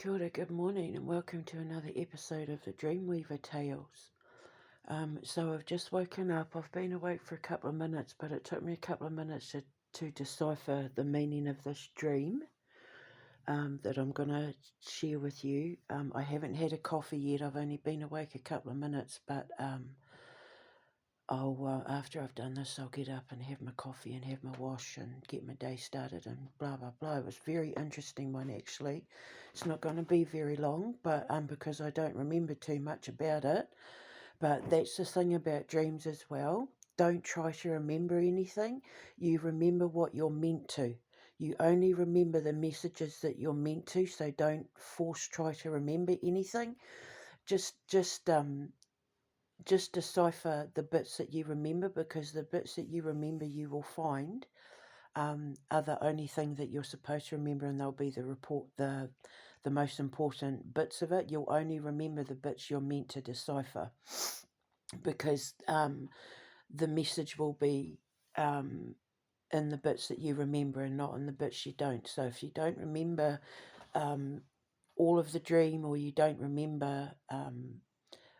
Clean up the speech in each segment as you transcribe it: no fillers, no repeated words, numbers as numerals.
Kia ora, good morning, and welcome to another episode of the Dreamweaver Tales. So I've just woken up. I've been awake for a couple of minutes, but it took me a couple of minutes to decipher the meaning of this dream that I'm going to share with you. I haven't had a coffee yet. I've only been awake a couple of minutes, but after I've done this, I'll get up and have my coffee and have my wash and get my day started and blah, blah, blah. It was a very interesting one, actually. It's not going to be very long, but because I don't remember too much about it. But that's the thing about dreams as well. Don't try to remember anything. You remember what you're meant to. You only remember the messages that you're meant to, so don't try to remember anything. Just decipher the bits that you remember, because the bits that you remember you will find are the only thing that you're supposed to remember, and they'll be the most important bits of it. You'll only remember the bits you're meant to decipher, because the message will be in the bits that you remember and not in the bits you don't. So if you don't remember all of the dream, or you don't remember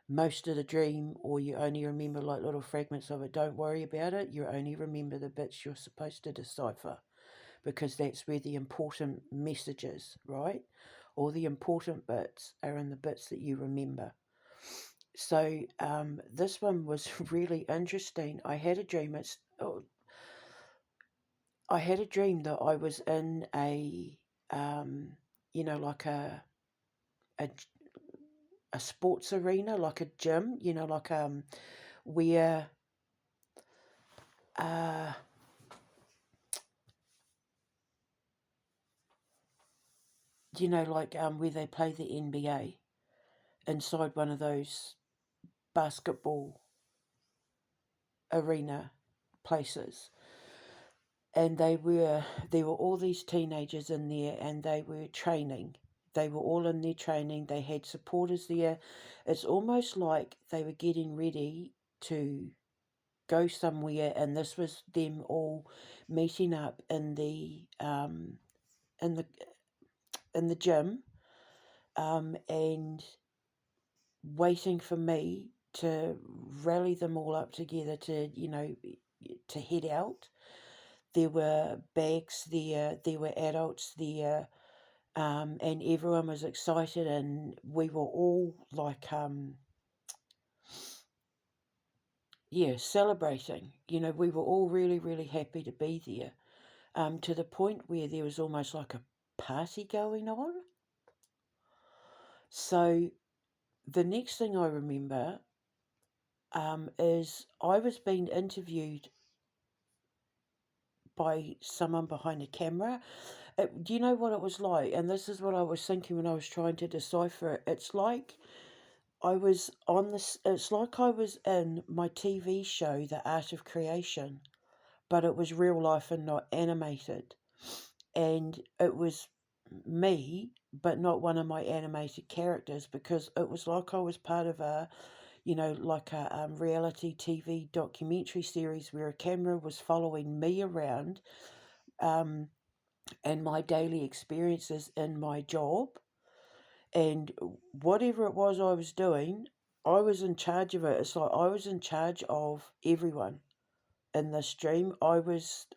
most of the dream, or you only remember like little fragments of it, don't worry about it. You only remember the bits you're supposed to decipher, because that's where the important message is, right? All the important bits are in the bits that you remember. So this one was really interesting. I had a dream that I was in a like a sports arena, like a gym, like where where they play the NBA, inside one of those basketball arena places. And there were all these teenagers in there, and they were training. They were all in their training. They had supporters there. It's almost like they were getting ready to go somewhere, and this was them all meeting up in the gym, and waiting for me to rally them all up together to head out. There were bags there, there were adults there, and everyone was excited, and we were all like, celebrating. We were all really, really happy to be there, to the point where there was almost like a party going on. So the next thing I remember is I was being interviewed by someone behind a camera. Do you know what it was like? And this is what I was thinking when I was trying to decipher it. It's like it's like I was in my TV show, The Art of Creation, but it was real life and not animated. And it was me, but not one of my animated characters, because it was like I was part of a reality TV documentary series where a camera was following me around, and my daily experiences in my job, and whatever it was I was doing, I was in charge of it. It's like I was in charge of everyone in this dream. I was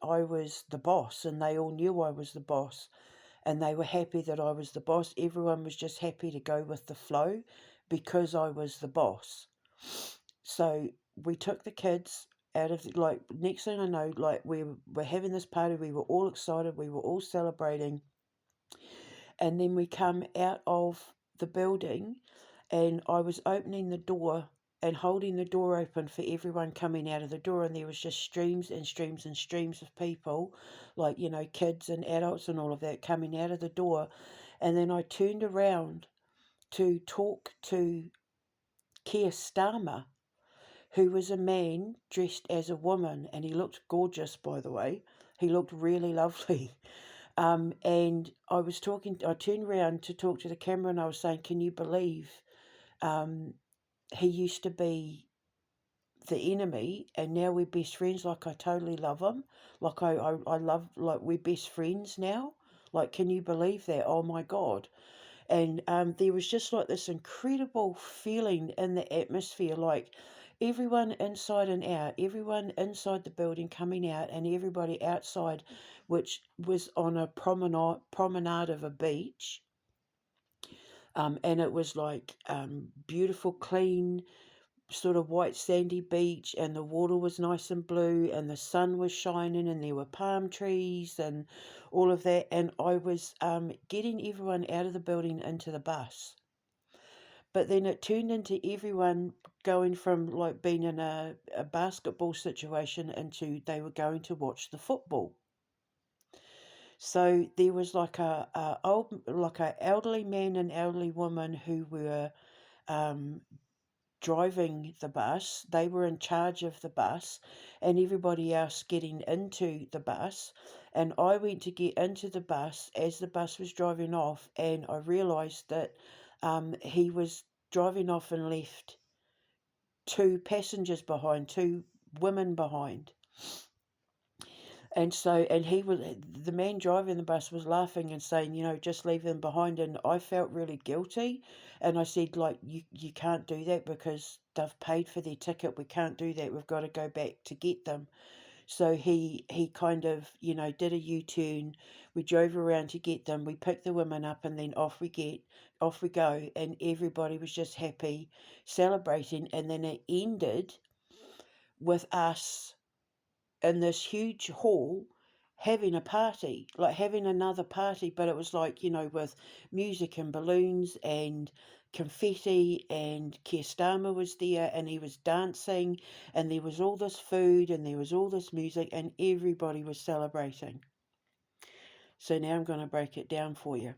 the boss, and they all knew I was the boss, and they were happy that I was the boss. Everyone was just happy to go with the flow because I was the boss. So we took the kids out of next thing I know, we were having this party. We were all excited. We were all celebrating. And then we come out of the building, and I was opening the door and holding the door open for everyone coming out of the door, and there was just streams and streams and streams of people, kids and adults and all of that, coming out of the door. And then I turned around to talk to Keir Starmer, who was a man dressed as a woman, and he looked gorgeous, by the way. He looked really lovely. And I turned around to talk to the camera, and I was saying, can you believe he used to be the enemy, and now we're best friends? Like, I totally love him. Like, I love, we're best friends now. Like, can you believe that? Oh my God. And there was just like this incredible feeling in the atmosphere, like everyone inside and out, everyone inside the building coming out, and everybody outside, which was on a promenade of a beach. And it was like beautiful, clean, sort of white sandy beach, and the water was nice and blue, and the sun was shining, and there were palm trees and all of that. And I was getting everyone out of the building into the bus. But then it turned into everyone going from like being in a basketball situation into they were going to watch the football. So there was like a elderly man and elderly woman who were um, driving the bus. They were in charge of the bus, and everybody else getting into the bus. And I went to get into the bus as the bus was driving off, and I realised that he was driving off and left two passengers behind, two women behind. And so, and he was, the man driving the bus was laughing and saying, just leave them behind. And I felt really guilty. And I said, like, you can't do that because they've paid for their ticket. We can't do that. We've got to go back to get them. So he kind of, did a U-turn. We drove around to get them. We picked the women up, and then off we go. And everybody was just happy, celebrating. And then it ended with us in this huge hall having a party, like having another party, but it was like, with music and balloons and confetti, and Keir Starmer was there and he was dancing, and there was all this food and there was all this music, and everybody was celebrating. So now I'm going to break it down for you.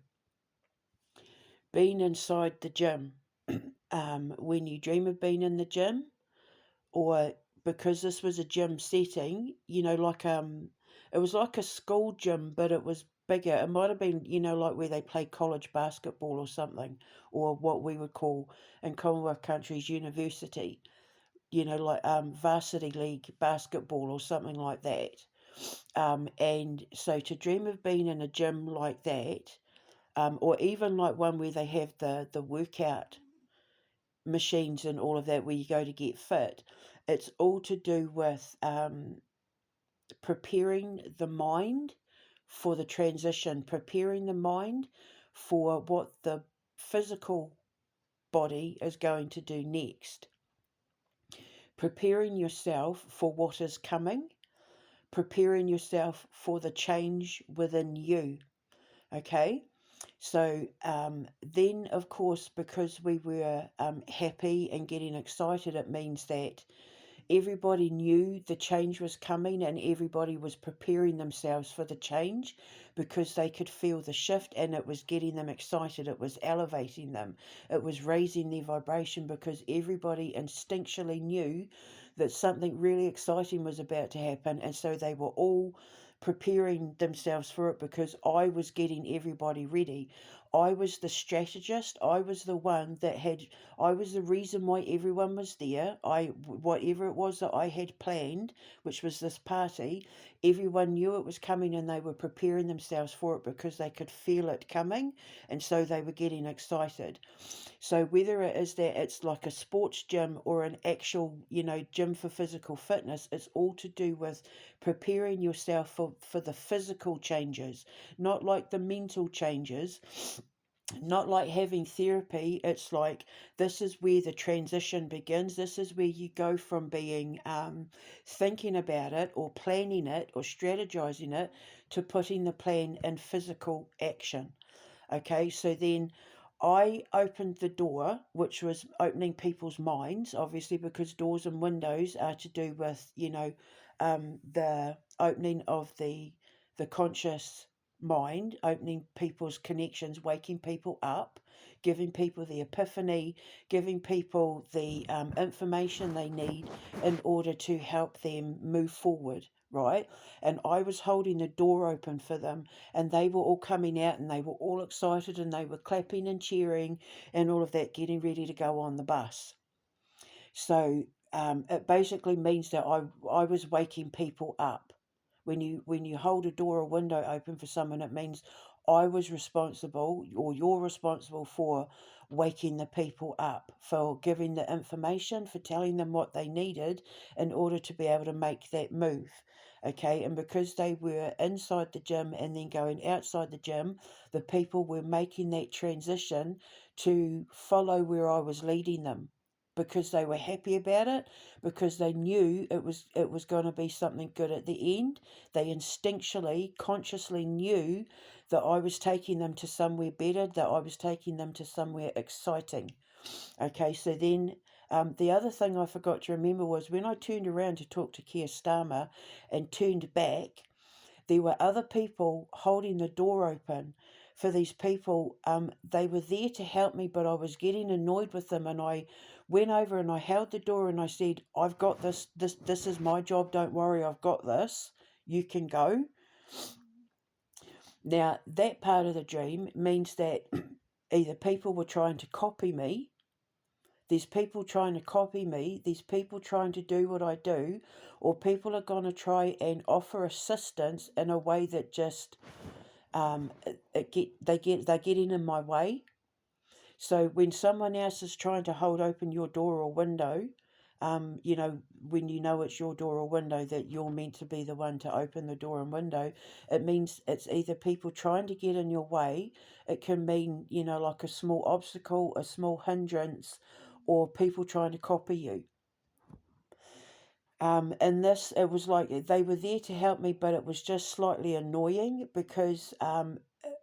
Being inside the gym. When you dream of being in the gym, or because this was a gym setting, it was like a school gym, but it was bigger. It might have been, like where they play college basketball or something, or what we would call in Commonwealth countries university, like varsity league basketball or something like that. And so to dream of being in a gym like that, or even like one where they have the workout machines and all of that, where you go to get fit, it's all to do with preparing the mind for the transition, preparing the mind for what the physical body is going to do next, preparing yourself for what is coming, preparing yourself for the change within you. Okay. So then, of course, because we were happy and getting excited, it means that everybody knew the change was coming, and everybody was preparing themselves for the change because they could feel the shift, and it was getting them excited. It was elevating them. It was raising their vibration because everybody instinctually knew that something really exciting was about to happen. And so they were all preparing themselves for it because I was getting everybody ready. I was the strategist. I was the one that had, I was the reason why everyone was there. Whatever it was that I had planned, which was this party, everyone knew it was coming, and they were preparing themselves for it because they could feel it coming, and so they were getting excited. So whether it is that it's like a sports gym or an actual, gym for physical fitness, it's all to do with preparing yourself for the physical changes, not like the mental changes, not like having therapy. It's like this is where the transition begins. This is where you go from being thinking about it or planning it or strategizing it to putting the plan in physical action. Okay, so then I opened the door, which was opening people's minds, obviously, because doors and windows are to do with, the opening of the conscious mind, opening people's connections, waking people up, giving people the epiphany, giving people the information they need in order to help them move forward, right? And I was holding the door open for them, and they were all coming out, and they were all excited, and they were clapping and cheering and all of that, getting ready to go on the bus. So it basically means that I was waking people up. When you hold a door or window open for someone, it means I was responsible, or you're responsible for waking the people up, for giving the information, for telling them what they needed in order to be able to make that move. Okay, and because they were inside the gym and then going outside the gym, the people were making that transition to follow where I was leading them, because they were happy about it, because they knew it was going to be something good at the end. They instinctually, consciously knew that I was taking them to somewhere better, that I was taking them to somewhere exciting. Okay, so then the other thing I forgot to remember was when I turned around to talk to Keir Starmer and turned back, there were other people holding the door open for these people. They were there to help me, but I was getting annoyed with them, and I went over and I held the door and I said, "I've got this. This is my job. Don't worry, I've got this. You can go." Now, that part of the dream means that either people were trying to copy me, there's people trying to copy me, there's people trying to do what I do, or people are going to try and offer assistance in a way that just they're getting in my way. So when someone else is trying to hold open your door or window, when you know it's your door or window that you're meant to be the one to open the door and window, it means it's either people trying to get in your way, it can mean, like a small obstacle, a small hindrance, or people trying to copy you. And this, it was like they were there to help me, but it was just slightly annoying because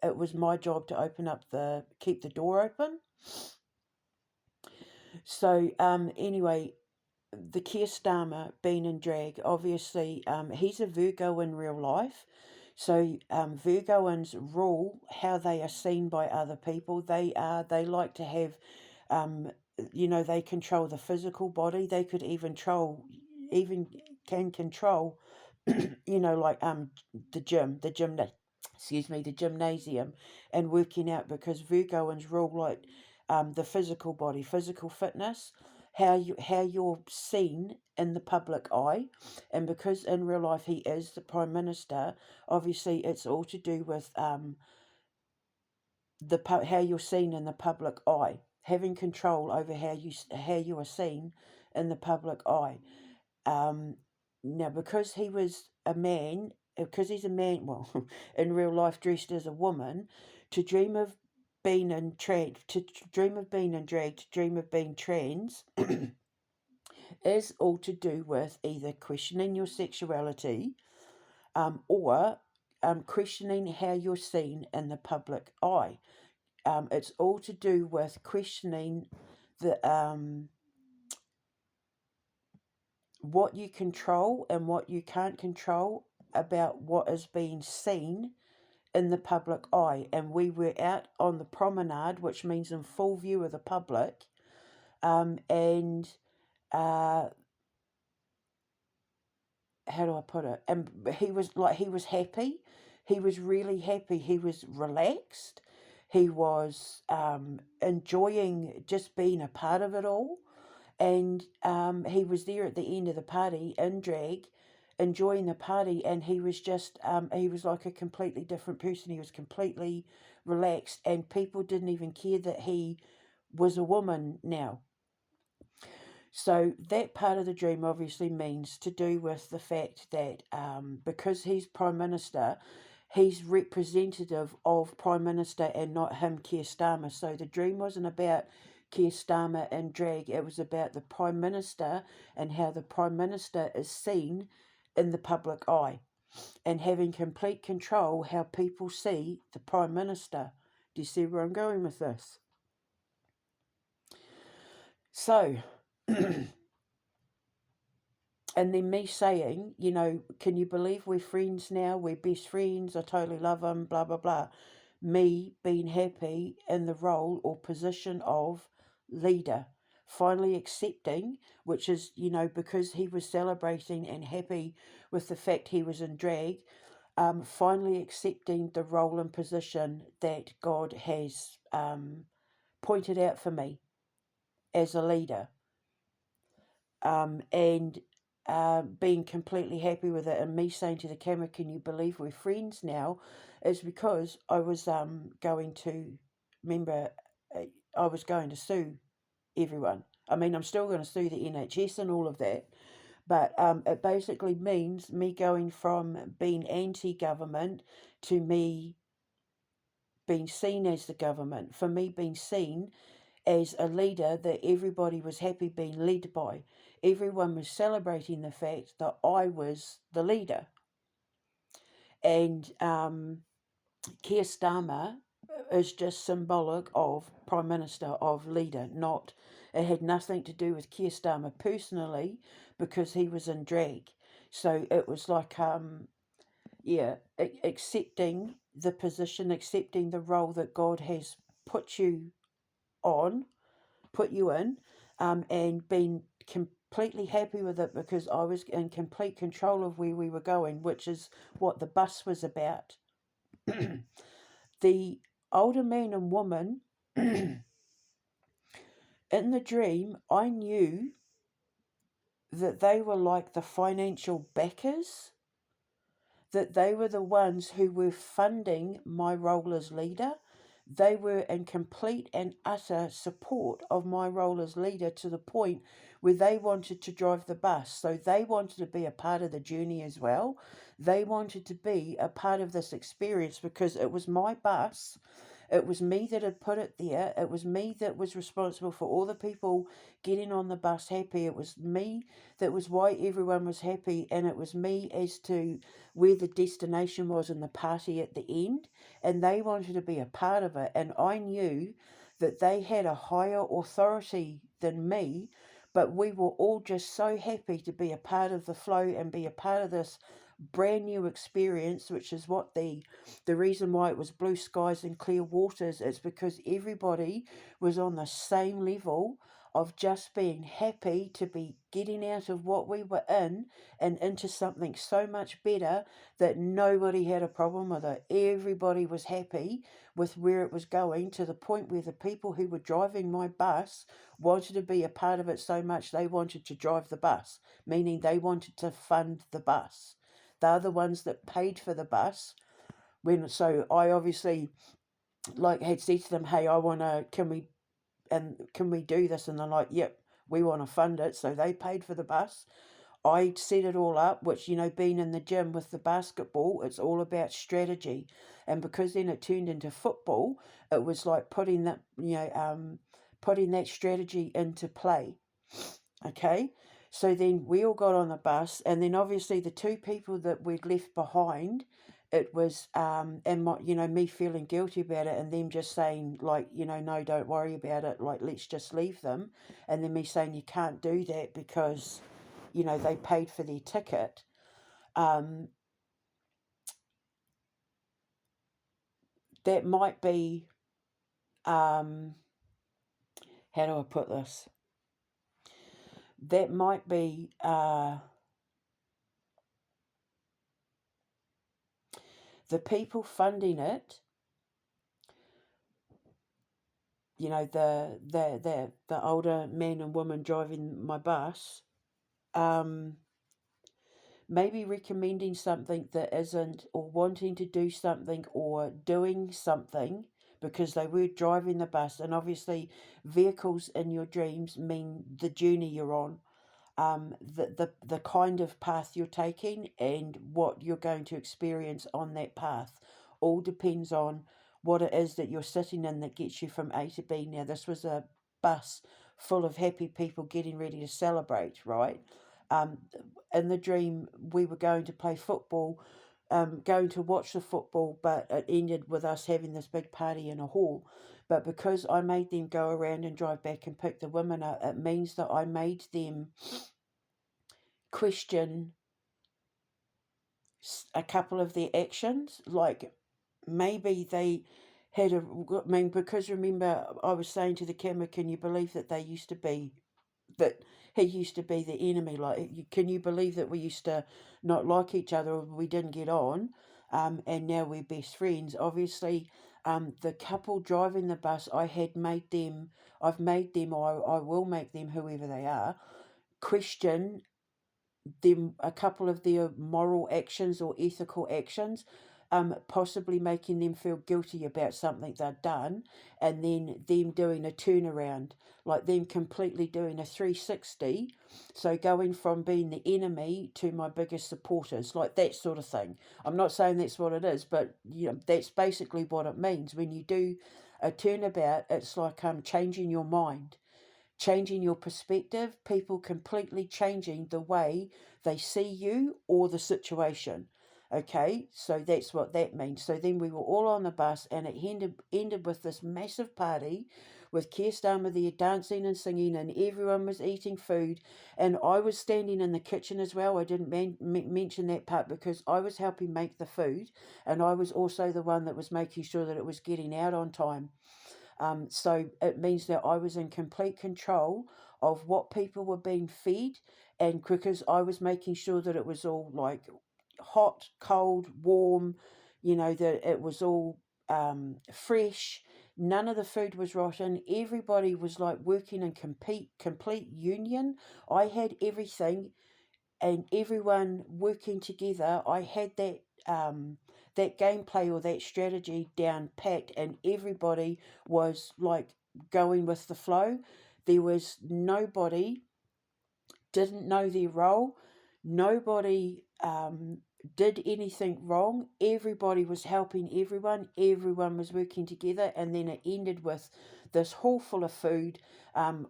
it was my job to keep the door open. So anyway, the Keir Starmer being in drag, obviously he's a Virgo in real life. So Virgoans rule how they are seen by other people. They like to have, they control the physical body. They could even control, like the the gymnasium, and working out, because Virgoans rule like the physical body, physical fitness, how you're seen in the public eye. And because in real life he is the Prime Minister, obviously it's all to do with how you're seen in the public eye, having control over how you are seen in the public eye. Now, because he was a man, because he's a man, well, in real life dressed as a woman, to dream of being in trans, to dream of being in drag, to dream of being trans, is all to do with either questioning your sexuality, or questioning how you're seen in the public eye. It's all to do with questioning the what you control and what you can't control about what is being seen in the public eye. And we were out on the promenade, which means in full view of the public, and how do I put it? And he was happy. He was really happy. He was relaxed. He was enjoying just being a part of it all. And he was there at the end of the party in drag, enjoying the party. And he was just, he was like a completely different person. He was completely relaxed. And people didn't even care that he was a woman now. So that part of the dream obviously means to do with the fact that because he's Prime Minister, he's representative of Prime Minister and not him, Keir Starmer. So the dream wasn't about Keir Starmer and drag, it was about the Prime Minister and how the Prime Minister is seen in the public eye, and having complete control how people see the Prime Minister. Do you see where I'm going with this? So... And then me saying, can you believe we're friends now? We're best friends. I totally love him, blah, blah, blah. Me being happy in the role or position of leader. Finally accepting, which is, because he was celebrating and happy with the fact he was in drag, finally accepting the role and position that God has pointed out for me as a leader. And being completely happy with it, and me saying to the camera, "Can you believe we're friends now?" is because I was going to remember I was going to sue everyone. I mean, I'm still going to sue the NHS and all of that, but it basically means me going from being anti-government to me being seen as the government, for me being seen as a leader that everybody was happy being led by. Everyone was celebrating the fact that I was the leader. And Keir Starmer is just symbolic of Prime Minister, of leader, not, it had nothing to do with Keir Starmer personally because he was in drag. So it was like, accepting the position, accepting the role that God has put you on, put you in, and being completely happy with it because I was in complete control of where we were going, which is what the bus was about. The older man and woman in the dream, I knew that they were like the financial backers, that they were the ones who were funding my role as leader. They were in complete and utter support of my role as leader to the point where they wanted to drive the bus. So they wanted to be a part of the journey as well. They wanted to be a part of this experience because it was my bus. It was me that had put it there. It was me that was responsible for all the people getting on the bus happy. It was me that was why everyone was happy. And it was me as to where the destination was and the party at the end. And they wanted to be a part of it. And I knew that they had a higher authority than me. But we were all just so happy to be a part of the flow and be a part of this brand new experience, which is what the reason why it was blue skies and clear waters is because everybody was on the same level of just being happy to be getting out of what we were in and into something so much better that nobody had a problem with it. Everybody was happy with where it was going, to the point where the people who were driving my bus wanted to be a part of it so much they wanted to drive the bus, meaning they wanted to fund the bus. They're the ones that paid for the bus. So I obviously had said to them, "Hey, I wanna, can we do this?" And they're like, "Yep, we want to fund it." So they paid for the bus. I set it all up, which, being in the gym with the basketball, it's all about strategy. And because then it turned into football, it was like putting that strategy into play. Okay, so then we all got on the bus, and then obviously the two people that we'd left behind, it was and my, me feeling guilty about it, and them just saying no, don't worry about it, let's just leave them, and then me saying you can't do that because they paid for their ticket. That might be how do I put this? That might be the people funding it, the older man and woman driving my bus, maybe recommending something that isn't, or wanting to do something or doing something because they were driving the bus. And obviously vehicles in your dreams mean the journey you're on, the kind of path you're taking and what you're going to experience on that path all depends on what it is that you're sitting in that gets you from A to B. Now, this was a bus full of happy people getting ready to celebrate, right? Um, in the dream, we were going to play football, going to watch the football, but it ended with us having this big party in a hall. But because I made them go around and drive back and pick the women up, it means that I made them question a couple of their actions. Like maybe they had because remember, I was saying to the camera, can you believe that that he used to be the enemy? Can you believe that we used to not like each other, or we didn't get on, and now we're best friends? Obviously, the couple driving the bus, I've made them, or I will make them, whoever they are, question them a couple of their moral actions or ethical actions, possibly making them feel guilty about something they've done, and then them doing a turnaround, like them completely doing a 360, so going from being the enemy to my biggest supporters, like that sort of thing. I'm not saying that's what it is, but that's basically what it means when you do a turnabout. It's like changing your mind, changing your perspective, people completely changing the way they see you or the situation. Okay, so that's what that means. So then we were all on the bus, and it ended with this massive party with Keir Starmer there dancing and singing, and everyone was eating food. And I was standing in the kitchen as well. I didn't mention that part because I was helping make the food, and I was also the one that was making sure that it was getting out on time. So it means that I was in complete control of what people were being fed, and because I was making sure that it was all like hot, cold, warm, that it was all fresh. None of the food was rotten. Everybody was like working in complete union. I had everything, and everyone working together. I had that gameplay or that strategy down packed, and everybody was like going with the flow. There was nobody didn't know their role. Nobody did anything wrong. Everybody was helping everyone. Everyone was working together, and then it ended with this hall full of food,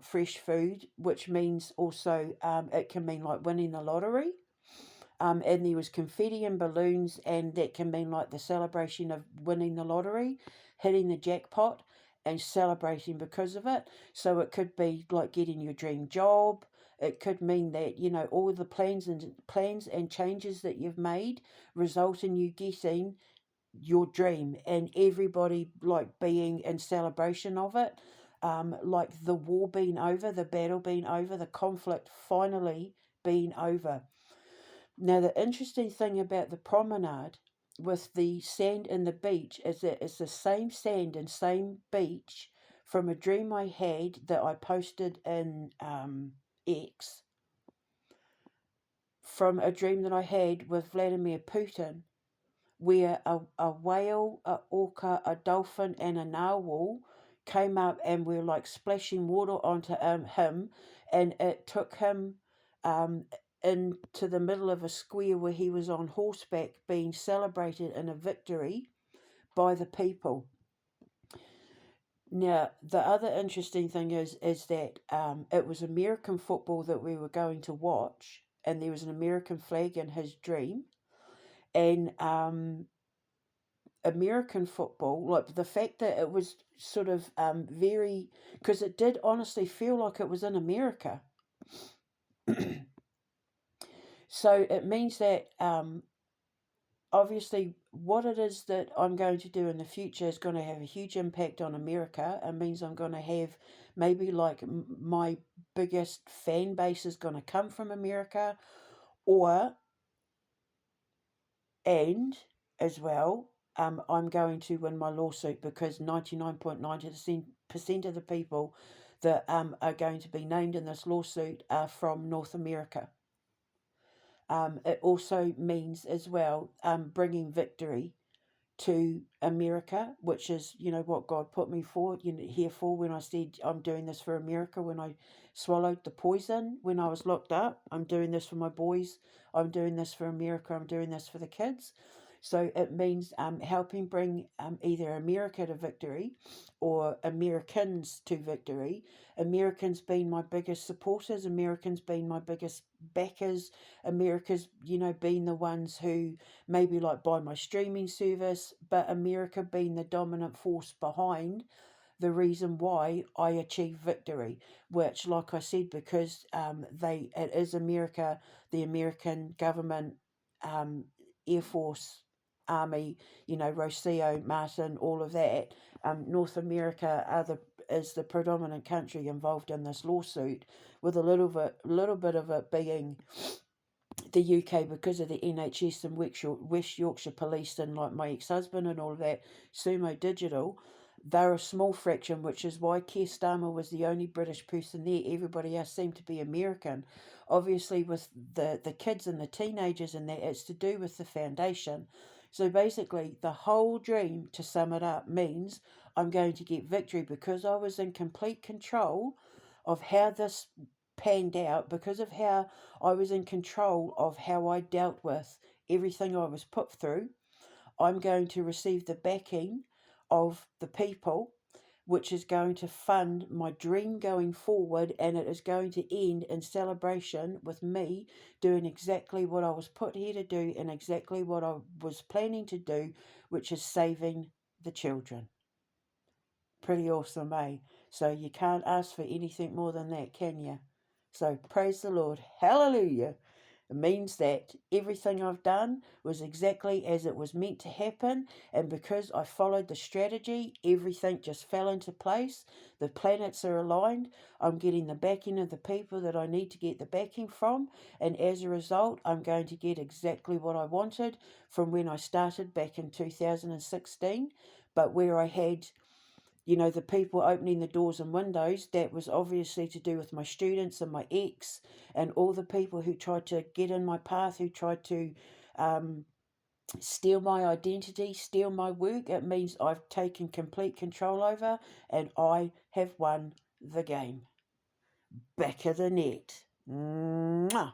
fresh food, which means also it can mean like winning the lottery. And there was confetti and balloons, and that can mean like the celebration of winning the lottery, hitting the jackpot, and celebrating because of it. So it could be like getting your dream job. It could mean that all the plans and changes that you've made result in you getting your dream, and everybody like being in celebration of it. Like the war being over, the battle being over, the conflict finally being over. Now, the interesting thing about the promenade with the sand and the beach is that it's the same sand and same beach from a dream I had that I posted in X, from a dream that I had with Vladimir Putin, where a whale, a orca, a dolphin, and a narwhal came up and were like splashing water onto him, and it took him um, into the middle of a square where he was on horseback being celebrated in a victory by the people. Now, the other interesting thing is that it was American football that we were going to watch, and there was an American flag in his dream, and American football, like the fact that it was sort of very, because it did honestly feel like it was in America. So it means that obviously what it is that I'm going to do in the future is going to have a huge impact on America. It means I'm going to have maybe like my biggest fan base is going to come from America, or and as well, I'm going to win my lawsuit because 99.90% of the people that are going to be named in this lawsuit are from North America. It also means as well bringing victory to America, which is, what God put me for, here for, when I said I'm doing this for America, when I swallowed the poison, when I was locked up. I'm doing this for my boys. I'm doing this for America. I'm doing this for the kids. So it means helping bring either America to victory or Americans to victory. Americans being my biggest supporters, Americans being my biggest backers, America's, being the ones who maybe like buy my streaming service, but America being the dominant force behind the reason why I achieve victory, which, like I said, because it is America, the American government, Air Force, Army, Rocio, Martin, all of that. North America is the predominant country involved in this lawsuit, with a little bit of it being the UK because of the NHS and West Yorkshire Police, and like my ex-husband and all of that, Sumo Digital. they're a small fraction, which is why Keir Starmer was the only British person there. Everybody else seemed to be American. Obviously, with the kids and the teenagers and that, it's to do with the foundation. So basically, the whole dream, to sum it up, means I'm going to get victory because I was in complete control of how this panned out, because of how I was in control of how I dealt with everything I was put through. I'm going to receive the backing of the people, which is going to fund my dream going forward, and it is going to end in celebration with me doing exactly what I was put here to do and exactly what I was planning to do, which is saving the children. Pretty awesome, eh? So you can't ask for anything more than that, can you? So praise the Lord. Hallelujah. It means that everything I've done was exactly as it was meant to happen, and because I followed the strategy, everything just fell into place. The planets are aligned. I'm getting the backing of the people that I need to get the backing from, and as a result, I'm going to get exactly what I wanted from when I started back in 2016. But where I had the people opening the doors and windows, that was obviously to do with my students and my ex and all the people who tried to get in my path, who tried to steal my identity, steal my work. It means I've taken complete control over and I have won the game. Back of the net. Mwah.